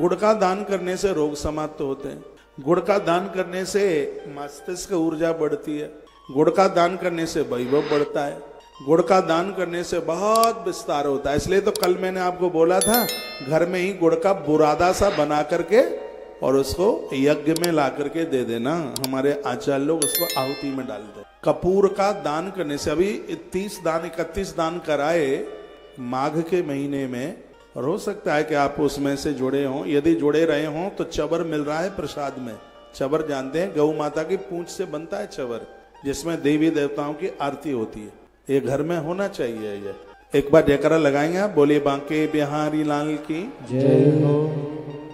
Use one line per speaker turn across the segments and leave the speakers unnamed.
गुड़ का दान करने से रोग समाप्त होते हैं, गुड़ का दान करने से मस्तिष्क ऊर्जा बढ़ती है, गुड़ का दान करने से वैभव बढ़ता है, गुड़ का दान करने से बहुत विस्तार होता है। इसलिए तो कल मैंने आपको बोला था घर में ही गुड़ का बुरादा सा बना करके और उसको यज्ञ में ला करके दे देना। हमारे आचार्य लोग उसको आहुति में डालते। कपूर का दान करने से अभी 31 दान कराए माघ के महीने में, और हो सकता है कि आप उसमें से जुड़े हों। यदि जुड़े रहे हों तो चवर मिल रहा है प्रसाद में। चवर जानते हैं, गौ माता की पूंछ से बनता है चवर, जिसमें देवी देवताओं की आरती होती है। ये घर में होना चाहिए। ये एक बार जयकारा लगाएंगे आप, बोलिए बांके बिहारी लाल की
जय हो।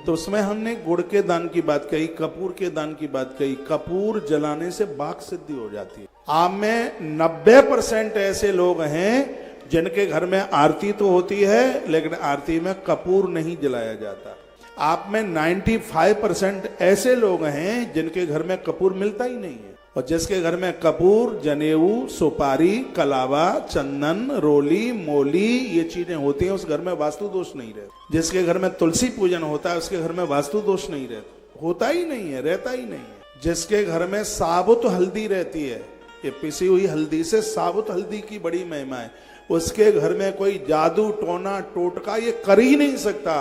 तो उसमें हमने गुड़ के दान की बात कही, कपूर के दान की बात कही। कपूर जलाने से बाघ सिद्धि हो जाती है। आप में 90% ऐसे लोग हैं जिनके घर में आरती तो होती है लेकिन आरती में कपूर नहीं जलाया जाता। आप में 95% ऐसे लोग हैं जिनके घर में कपूर मिलता ही नहीं है। और जिसके घर में कपूर, जनेऊ, सुपारी, कलावा, चंदन, रोली, मोली ये चीजें होती हैं, उस घर में वास्तु दोष नहीं रहता। जिसके घर में तुलसी पूजन होता है उसके घर में वास्तु दोष नहीं रहता, होता ही नहीं है, रहता ही नहीं है। जिसके घर में साबुत हल्दी रहती है, ये पिसी हुई हल्दी से साबुत हल्दी की बड़ी महिमा है, उसके घर में कोई जादू टोना टोटका ये कर ही नहीं सकता,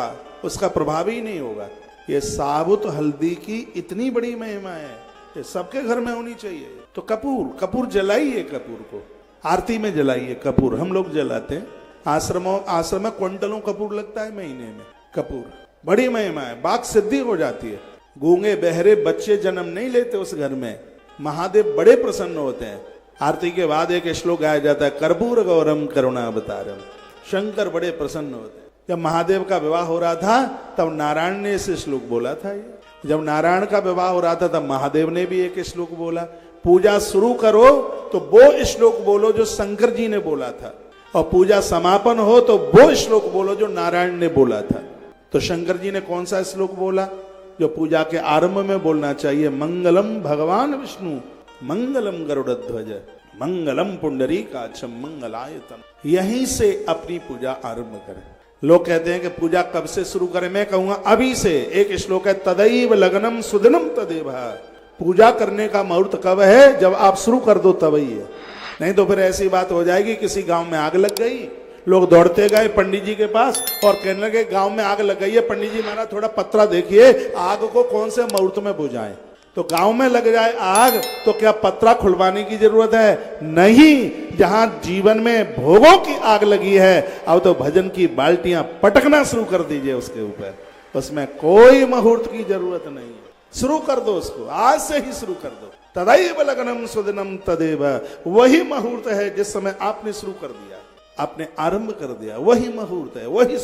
उसका प्रभाव ही नहीं होगा। ये साबुत हल्दी की इतनी बड़ी महिमा है, ये सबके घर में होनी चाहिए। तो कपूर जलाइए, कपूर को आरती में जलाइए। कपूर हम लोग जलाते हैं, आश्रम में क्विंटलों कपूर लगता है महीने में। कपूर बड़ी महिमा है, बाघ सिद्धि हो जाती है। गूंगे बहरे बच्चे जन्म नहीं लेते उस घर में, महादेव बड़े प्रसन्न होते हैं। आरती के बाद एक श्लोक गाया जाता है, कर्पूर गौरम करुणावतारम। शंकर बड़े प्रसन्न होते हैं। जब महादेव का विवाह हो रहा था तब नारायण ने इस श्लोक बोला था। ये जब नारायण का विवाह हो रहा था तब महादेव ने भी एक श्लोक बोला। पूजा शुरू करो तो वो श्लोक बोलो जो शंकर जी ने बोला था, और पूजा समापन हो तो वो श्लोक बोलो जो नारायण ने बोला था। तो शंकर जी ने कौन सा श्लोक बोला जो पूजा के आरंभ में बोलना चाहिए? मंगलम भगवान विष्णु, मंगलम गरुड़ध्वज, मंगलम पुंडरीकाक्षम, मंगलायतन। यहीं से अपनी पूजा आरंभ करें। लोग कहते हैं कि पूजा कब से शुरू करें? मैं कहूंगा अभी से। एक श्लोक है, तदैव लग्नम सुदिनम तदेव। पूजा करने का मुहूर्त कब है? जब आप शुरू कर दो तभी है। नहीं तो फिर ऐसी बात हो जाएगी, किसी गांव में आग लग गई, लोग दौड़ते गए पंडित जी के पास और कहने लगे गांव में आग लग गई है, पंडित जी महाराज थोड़ा पत्रा देखिए, आग को कौन से मुहूर्त में बुझाएं। तो गांव में लग जाए आग तो क्या पत्रा खुलवाने की जरूरत है? नहीं। जहां जीवन में भोगों की आग लगी है, अब तो भजन की बाल्टियां पटकना शुरू कर दीजिए उसके ऊपर। उसमें कोई मुहूर्त की जरूरत नहीं है। शुरू कर दो उसको, आज से ही शुरू कर दो। तदैव लग्नम सुदिनम तदेव। वही मुहूर्त है जिस समय आपने शुरू कर दिया, आपने आरंभ कर दिया, वही मुहूर्त है, वही